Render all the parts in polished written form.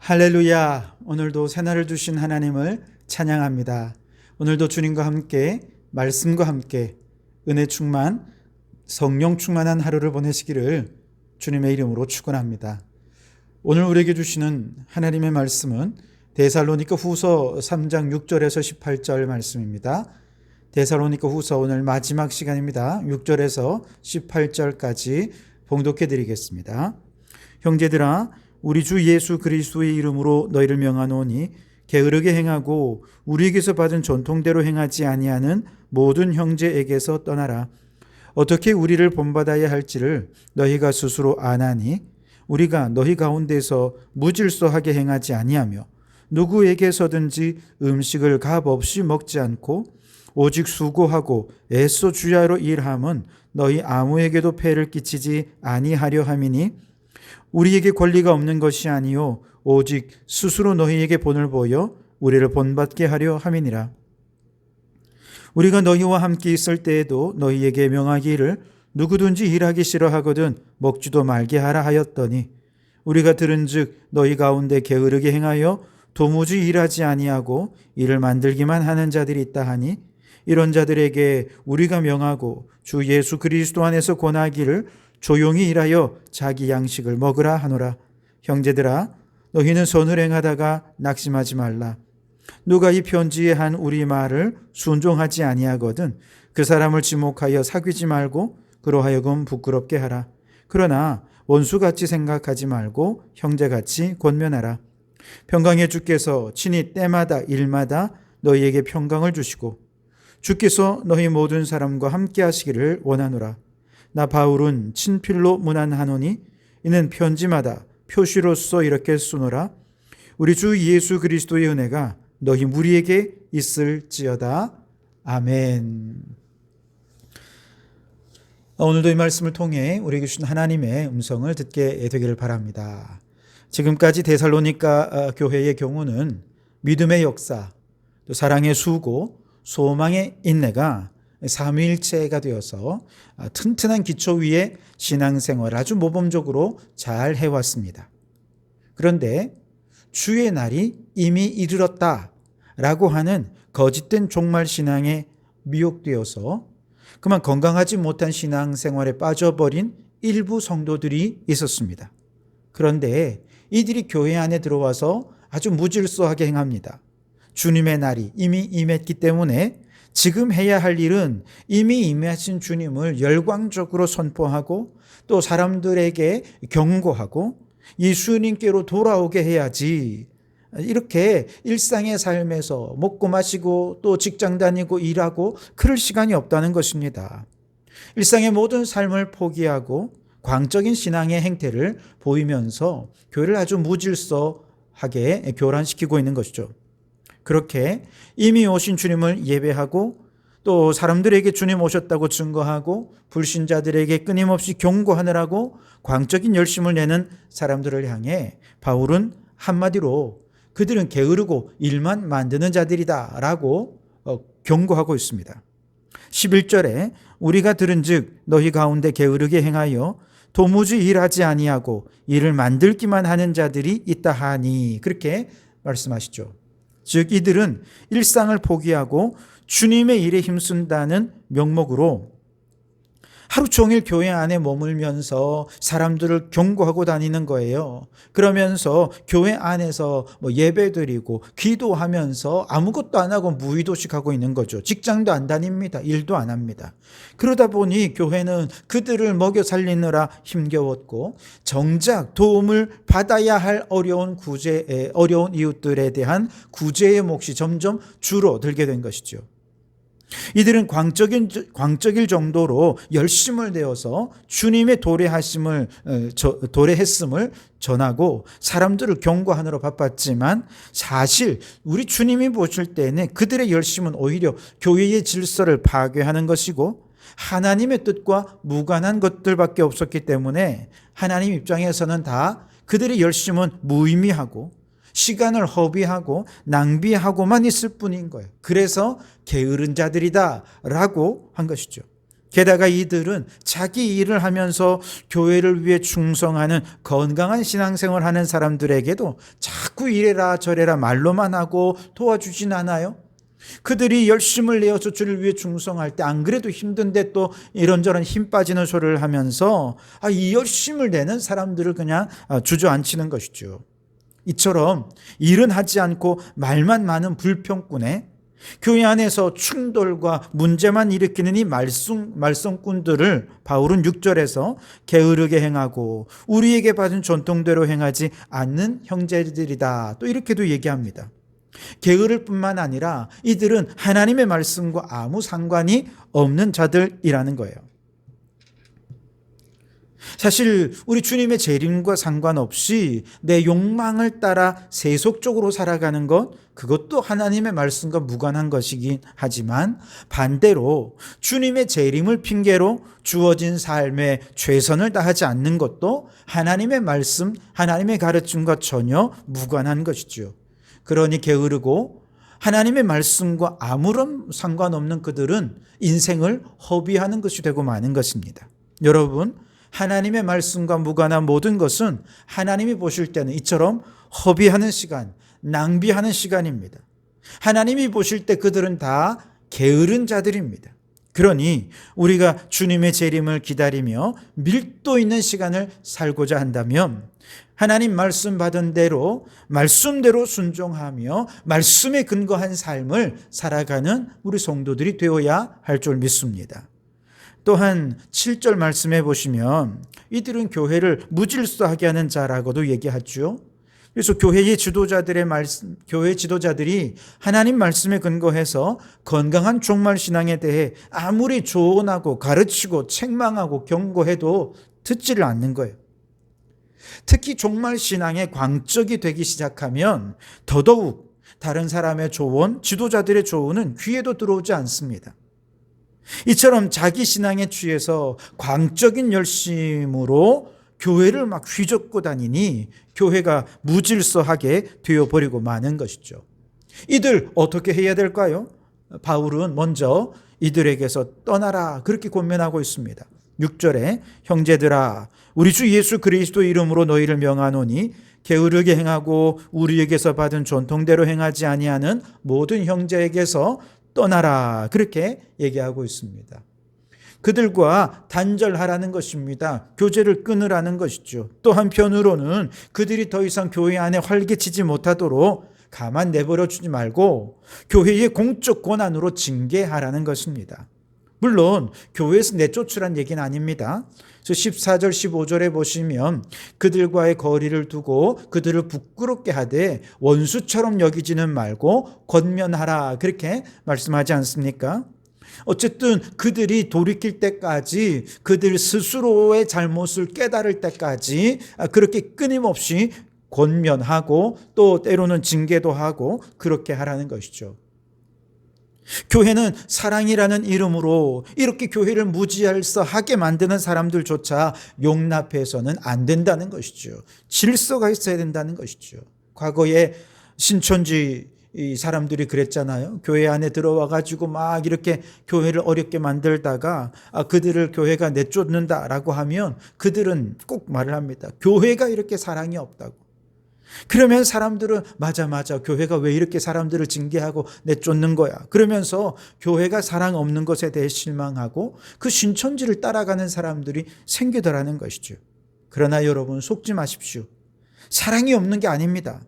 할렐루야. 오늘도 새날을 주신 하나님을 찬양합니다. 오늘도 주님과 함께 말씀과 함께 은혜 충만 성령 충만한 하루를 보내시기를 주님의 이름으로 축원합니다. 오늘 우리에게 주시는 하나님의 말씀은 데살로니가 후서 3장 6절에서 18절 말씀입니다. 데살로니가 후서 오늘 마지막 시간입니다. 6절에서 18절까지 봉독해 드리겠습니다. 형제들아, 우리 주 예수 그리스도의 이름으로 너희를 명하노니 게으르게 행하고 우리에게서 받은 전통대로 행하지 아니하는 모든 형제에게서 떠나라. 어떻게 우리를 본받아야 할지를 너희가 스스로 아나니 우리가 너희 가운데서 무질서하게 행하지 아니하며 누구에게서든지 음식을 값없이 먹지 않고 오직 수고하고 애써 주야로 일함은 너희 아무에게도 폐를 끼치지 아니하려 함이니 우리에게 권리가 없는 것이 아니요 오직 스스로 너희에게 본을 보여 우리를 본받게 하려 함이니라. 우리가 너희와 함께 있을 때에도 너희에게 명하기를 누구든지 일하기 싫어하거든 먹지도 말게 하라 하였더니 우리가 들은즉 너희 가운데 게으르게 행하여 도무지 일하지 아니하고 일을 만들기만 하는 자들이 있다 하니 이런 자들에게 우리가 명하고 주 예수 그리스도 안에서 권하기를 조용히 일하여 자기 양식을 먹으라 하노라. 형제들아, 너희는 선을 행하다가 낙심하지 말라. 누가 이 편지에 한 우리 말을 순종하지 아니하거든 그 사람을 지목하여 사귀지 말고 그로 하여금 부끄럽게 하라. 그러나 원수같이 생각하지 말고 형제같이 권면하라. 평강의 주께서 친히 때마다 일마다 너희에게 평강을 주시고 주께서 너희 모든 사람과 함께 하시기를 원하노라. 나 바울은 친필로 문안하노니 이는 편지마다 표시로써 이렇게 쓰노라. 우리 주 예수 그리스도의 은혜가 너희 무리에게 있을지어다. 아멘. 오늘도 이 말씀을 통해 우리에게 주신 하나님의 음성을 듣게 되기를 바랍니다. 지금까지 데살로니가 교회의 경우는 믿음의 역사, 또 사랑의 수고, 소망의 인내가 삼위일체가 되어서 튼튼한 기초 위에 신앙생활을 아주 모범적으로 잘 해왔습니다. 그런데 주의 날이 이미 이르렀다라고 하는 거짓된 종말신앙에 미혹되어서 그만 건강하지 못한 신앙생활에 빠져버린 일부 성도들이 있었습니다. 그런데 이들이 교회 안에 들어와서 아주 무질서하게 행합니다. 주님의 날이 이미 임했기 때문에 지금 해야 할 일은 이미 임하신 주님을 열광적으로 선포하고 또 사람들에게 경고하고 예수님께로 돌아오게 해야지. 이렇게 일상의 삶에서 먹고 마시고 또 직장 다니고 일하고 그럴 시간이 없다는 것입니다. 일상의 모든 삶을 포기하고 광적인 신앙의 행태를 보이면서 교회를 아주 무질서하게 교란시키고 있는 것이죠. 그렇게 이미 오신 주님을 예배하고 또 사람들에게 주님 오셨다고 증거하고 불신자들에게 끊임없이 경고하느라고 광적인 열심을 내는 사람들을 향해 바울은 한마디로 그들은 게으르고 일만 만드는 자들이다 라고 경고하고 있습니다. 11절에 우리가 들은즉 너희 가운데 게으르게 행하여 도무지 일하지 아니하고 일을 만들기만 하는 자들이 있다 하니 그렇게 말씀하시죠. 즉 이들은 일상을 포기하고 주님의 일에 힘쓴다는 명목으로 하루 종일 교회 안에 머물면서 사람들을 경고하고 다니는 거예요. 그러면서 교회 안에서 예배드리고 기도하면서 아무것도 안 하고 무의도식하고 있는 거죠. 직장도 안 다닙니다. 일도 안 합니다. 그러다 보니 교회는 그들을 먹여 살리느라 힘겨웠고 정작 도움을 받아야 할 어려운 이웃들에 대한 구제의 몫이 점점 줄어들게 된 것이죠. 이들은 광적일 정도로 열심을 내어서 주님의 도래했음을 전하고 사람들을 경고하느라 바빴지만 사실 우리 주님이 보실 때는 그들의 열심은 오히려 교회의 질서를 파괴하는 것이고 하나님의 뜻과 무관한 것들밖에 없었기 때문에 하나님 입장에서는 다 그들의 열심은 무의미하고 시간을 허비하고 낭비하고만 있을 뿐인 거예요. 그래서 게으른 자들이다 라고 한 것이죠. 게다가 이들은 자기 일을 하면서 교회를 위해 충성하는 건강한 신앙생활을 하는 사람들에게도 자꾸 이래라 저래라 말로만 하고 도와주진 않아요. 그들이 열심을 내어서 주를 위해 충성할 때 안 그래도 힘든데 또 이런저런 힘 빠지는 소리를 하면서 이 열심을 내는 사람들을 그냥 주저앉히는 것이죠. 이처럼 일은 하지 않고 말만 많은 불평꾼에 교회 안에서 충돌과 문제만 일으키는 이 말썽꾼들을 바울은 6절에서 게으르게 행하고 우리에게 받은 전통대로 행하지 않는 형제들이다. 또 이렇게도 얘기합니다. 게으를 뿐만 아니라 이들은 하나님의 말씀과 아무 상관이 없는 자들이라는 거예요. 사실 우리 주님의 재림과 상관없이 내 욕망을 따라 세속적으로 살아가는 것, 그것도 하나님의 말씀과 무관한 것이긴 하지만 반대로 주님의 재림을 핑계로 주어진 삶에 최선을 다하지 않는 것도 하나님의 말씀, 하나님의 가르침과 전혀 무관한 것이죠. 그러니 게으르고 하나님의 말씀과 아무런 상관없는 그들은 인생을 허비하는 것이 되고 마는 것입니다. 여러분, 하나님의 말씀과 무관한 모든 것은 하나님이 보실 때는 이처럼 허비하는 시간, 낭비하는 시간입니다. 하나님이 보실 때 그들은 다 게으른 자들입니다. 그러니 우리가 주님의 재림을 기다리며 밀도 있는 시간을 살고자 한다면 하나님 말씀 받은 대로 말씀대로 순종하며 말씀에 근거한 삶을 살아가는 우리 성도들이 되어야 할 줄 믿습니다. 또한 7절 말씀해 보시면 이들은 교회를 무질서하게 하는 자라고도 얘기하죠. 그래서 교회 지도자들이 하나님 말씀에 근거해서 건강한 종말 신앙에 대해 아무리 조언하고 가르치고 책망하고 경고해도 듣지를 않는 거예요. 특히 종말 신앙의 광적이 되기 시작하면 더더욱 다른 사람의 조언, 지도자들의 조언은 귀에도 들어오지 않습니다. 이처럼 자기 신앙에 취해서 광적인 열심으로 교회를 막 휘젓고 다니니 교회가 무질서하게 되어버리고 마는 것이죠. 이들 어떻게 해야 될까요? 바울은 먼저 이들에게서 떠나라 그렇게 권면하고 있습니다. 6절에 형제들아 우리 주 예수 그리스도 이름으로 너희를 명하노니 게으르게 행하고 우리에게서 받은 전통대로 행하지 아니하는 모든 형제에게서 떠나라 그렇게 얘기하고 있습니다. 그들과 단절하라는 것입니다. 교제를 끊으라는 것이죠. 또 한편으로는 그들이 더 이상 교회 안에 활개치지 못하도록 가만 내버려 주지 말고 교회의 공적 권한으로 징계하라는 것입니다. 물론 교회에서 내쫓으란 얘기는 아닙니다. 14절 15절에 보시면 그들과의 거리를 두고 그들을 부끄럽게 하되 원수처럼 여기지는 말고 권면하라 그렇게 말씀하지 않습니까? 어쨌든 그들이 돌이킬 때까지 그들 스스로의 잘못을 깨달을 때까지 그렇게 끊임없이 권면하고 또 때로는 징계도 하고 그렇게 하라는 것이죠. 교회는 사랑이라는 이름으로 이렇게 교회를 무질서하게 만드는 사람들조차 용납해서는 안 된다는 것이죠. 질서가 있어야 된다는 것이죠. 과거에 신천지 이 사람들이 그랬잖아요. 교회 안에 들어와 가지고 막 이렇게 교회를 어렵게 만들다가 그들을 교회가 내쫓는다라고 하면 그들은 꼭 말을 합니다. 교회가 이렇게 사랑이 없다고. 그러면 사람들은 맞아 교회가 왜 이렇게 사람들을 징계하고 내쫓는 거야. 그러면서 교회가 사랑 없는 것에 대해 실망하고 그 신천지를 따라가는 사람들이 생기더라는 것이죠. 그러나 여러분 속지 마십시오. 사랑이 없는 게 아닙니다.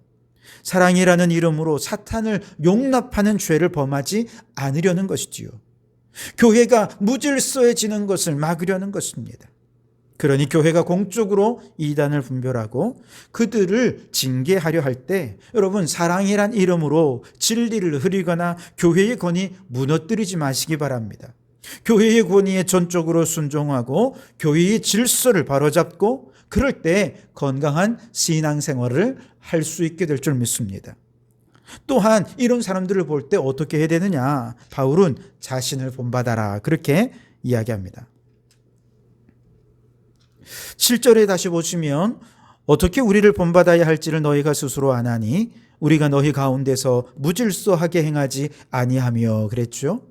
사랑이라는 이름으로 사탄을 용납하는 죄를 범하지 않으려는 것이지요. 교회가 무질서해지는 것을 막으려는 것입니다. 그러니 교회가 공적으로 이단을 분별하고 그들을 징계하려 할 때 여러분 사랑이란 이름으로 진리를 흐리거나 교회의 권위 무너뜨리지 마시기 바랍니다. 교회의 권위에 전적으로 순종하고 교회의 질서를 바로잡고 그럴 때 건강한 신앙생활을 할 수 있게 될 줄 믿습니다. 또한 이런 사람들을 볼 때 어떻게 해야 되느냐? 바울은 자신을 본받아라 그렇게 이야기합니다. 7절에 다시 보시면 어떻게 우리를 본받아야 할지를 너희가 스스로 아나니 우리가 너희 가운데서 무질서하게 행하지 아니하며 그랬죠.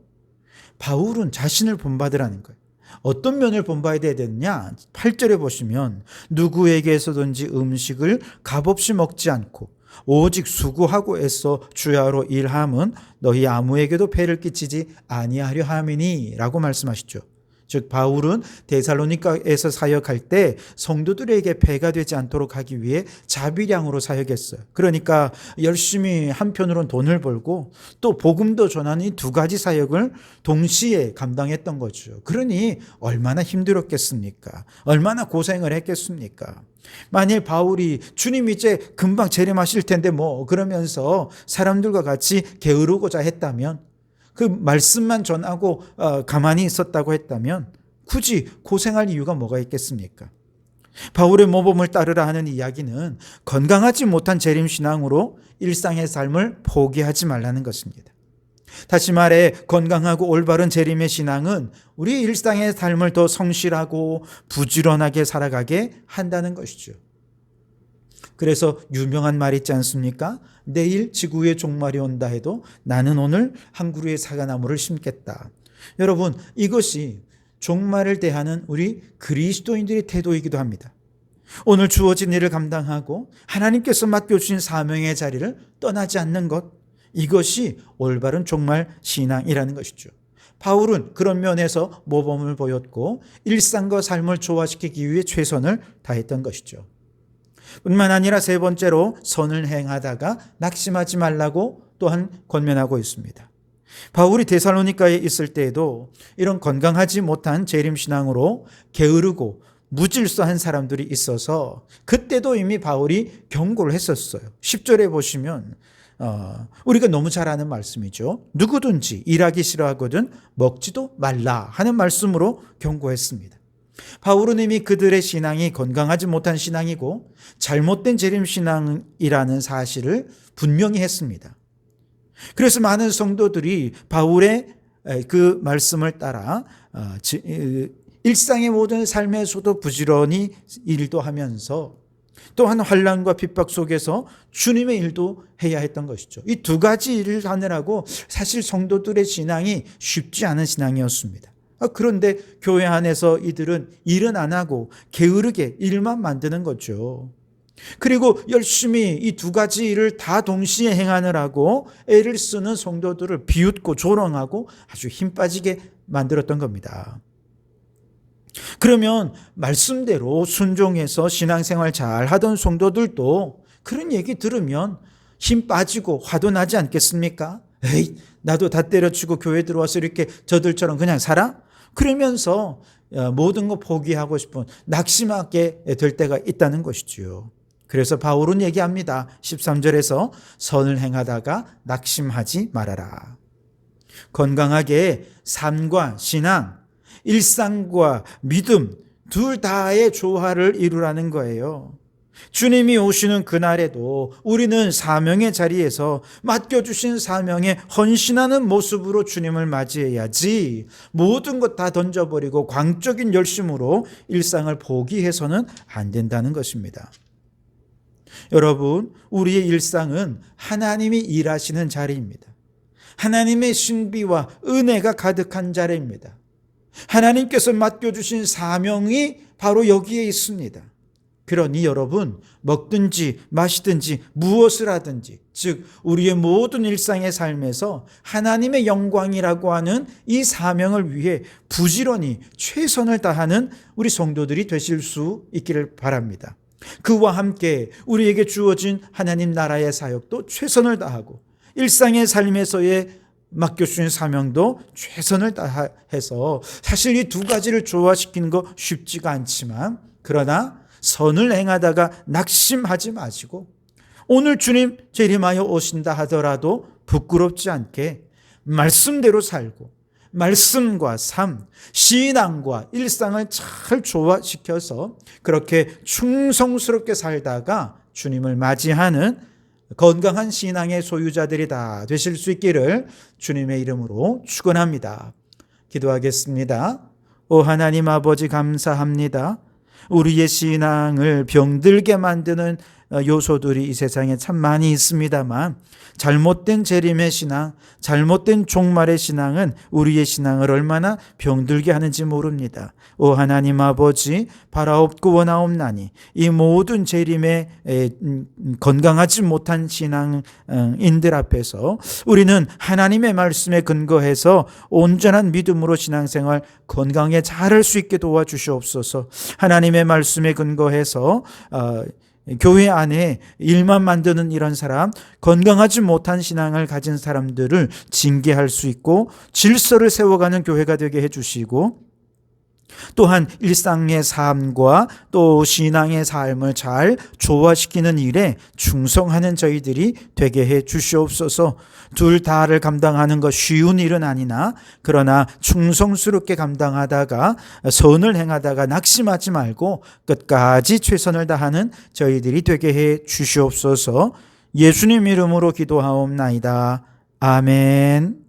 바울은 자신을 본받으라는 거예요. 어떤 면을 본받아야 되느냐? 8절에 보시면 누구에게서든지 음식을 값없이 먹지 않고 오직 수고하고 애써 주야로 일함은 너희 아무에게도 폐를 끼치지 아니하려 함이니 라고 말씀하시죠. 즉 바울은 데살로니가에서 사역할 때 성도들에게 폐가 되지 않도록 하기 위해 자비량으로 사역했어요. 그러니까 열심히 한편으로는 돈을 벌고 또 복음도 전하는 이 두 가지 사역을 동시에 감당했던 거죠. 그러니 얼마나 힘들었겠습니까? 얼마나 고생을 했겠습니까? 만일 바울이 주님 이제 금방 재림하실 텐데 뭐 그러면서 사람들과 같이 게으르고자 했다면, 그 말씀만 전하고 가만히 있었다고 했다면 굳이 고생할 이유가 뭐가 있겠습니까? 바울의 모범을 따르라 하는 이야기는 건강하지 못한 재림신앙으로 일상의 삶을 포기하지 말라는 것입니다. 다시 말해 건강하고 올바른 재림의 신앙은 우리 일상의 삶을 더 성실하고 부지런하게 살아가게 한다는 것이죠. 그래서 유명한 말 있지 않습니까? 내일 지구의 종말이 온다 해도 나는 오늘 한 그루의 사과나무를 심겠다. 여러분, 이것이 종말을 대하는 우리 그리스도인들의 태도이기도 합니다. 오늘 주어진 일을 감당하고 하나님께서 맡겨주신 사명의 자리를 떠나지 않는 것, 이것이 올바른 종말 신앙이라는 것이죠. 바울은 그런 면에서 모범을 보였고 일상과 삶을 조화시키기 위해 최선을 다했던 것이죠. 뿐만 아니라 세 번째로 선을 행하다가 낙심하지 말라고 또한 권면하고 있습니다. 바울이 데살로니가에 있을 때에도 이런 건강하지 못한 재림신앙으로 게으르고 무질서한 사람들이 있어서 그때도 이미 바울이 경고를 했었어요. 10절에 보시면 우리가 너무 잘 아는 말씀이죠. 누구든지 일하기 싫어하거든 먹지도 말라 하는 말씀으로 경고했습니다. 바울은 이미 그들의 신앙이 건강하지 못한 신앙이고 잘못된 재림신앙이라는 사실을 분명히 했습니다. 그래서 많은 성도들이 바울의 그 말씀을 따라 일상의 모든 삶에서도 부지런히 일도 하면서 또한 환난과 핍박 속에서 주님의 일도 해야 했던 것이죠. 이 두 가지 일을 하느라고 사실 성도들의 신앙이 쉽지 않은 신앙이었습니다. 그런데 교회 안에서 이들은 일은 안 하고 게으르게 일만 만드는 거죠. 그리고 열심히 이 두 가지 일을 다 동시에 행하느라고 애를 쓰는 성도들을 비웃고 조롱하고 아주 힘 빠지게 만들었던 겁니다. 그러면 말씀대로 순종해서 신앙생활 잘 하던 성도들도 그런 얘기 들으면 힘 빠지고 화도 나지 않겠습니까? 에이, 나도 다 때려치고 교회 들어와서 이렇게 저들처럼 그냥 살아? 그러면서 모든 거 포기하고 싶은 낙심하게 될 때가 있다는 것이지요. 그래서 바울은 얘기합니다. 13절에서 선을 행하다가 낙심하지 말아라. 건강하게 삶과 신앙, 일상과 믿음 둘 다의 조화를 이루라는 거예요. 주님이 오시는 그날에도 우리는 사명의 자리에서 맡겨주신 사명에 헌신하는 모습으로 주님을 맞이해야지 모든 것 다 던져버리고 광적인 열심으로 일상을 포기해서는 안 된다는 것입니다. 여러분, 우리의 일상은 하나님이 일하시는 자리입니다. 하나님의 신비와 은혜가 가득한 자리입니다. 하나님께서 맡겨주신 사명이 바로 여기에 있습니다. 그러니 여러분, 먹든지 마시든지 무엇을 하든지, 즉 우리의 모든 일상의 삶에서 하나님의 영광이라고 하는 이 사명을 위해 부지런히 최선을 다하는 우리 성도들이 되실 수 있기를 바랍니다. 그와 함께 우리에게 주어진 하나님 나라의 사역도 최선을 다하고 일상의 삶에서의 맡겨주신 사명도 최선을 다해서, 사실 이 두 가지를 조화시키는 거 쉽지가 않지만, 그러나 선을 행하다가 낙심하지 마시고 오늘 주님 재림하여 오신다 하더라도 부끄럽지 않게 말씀대로 살고 말씀과 삶, 신앙과 일상을 잘 조화시켜서 그렇게 충성스럽게 살다가 주님을 맞이하는 건강한 신앙의 소유자들이 다 되실 수 있기를 주님의 이름으로 축원합니다. 기도하겠습니다. 오 하나님 아버지, 감사합니다. 우리의 신앙을 병들게 만드는 요소들이 이 세상에 참 많이 있습니다만 잘못된 재림의 신앙, 잘못된 종말의 신앙은 우리의 신앙을 얼마나 병들게 하는지 모릅니다. 오 하나님 아버지, 바라옵고 원하옵나니 이 모든 재림에 건강하지 못한 신앙인들 앞에서 우리는 하나님의 말씀에 근거해서 온전한 믿음으로 신앙생활 건강에 잘할 수 있게 도와주시옵소서. 하나님의 말씀에 근거해서 교회 안에 일만 만드는 이런 사람, 건강하지 못한 신앙을 가진 사람들을 징계할 수 있고 질서를 세워가는 교회가 되게 해주시고, 또한 일상의 삶과 또 신앙의 삶을 잘 조화시키는 일에 충성하는 저희들이 되게 해 주시옵소서. 둘 다를 감당하는 것 쉬운 일은 아니나 그러나 충성스럽게 감당하다가 선을 행하다가 낙심하지 말고 끝까지 최선을 다하는 저희들이 되게 해 주시옵소서. 예수님 이름으로 기도하옵나이다. 아멘.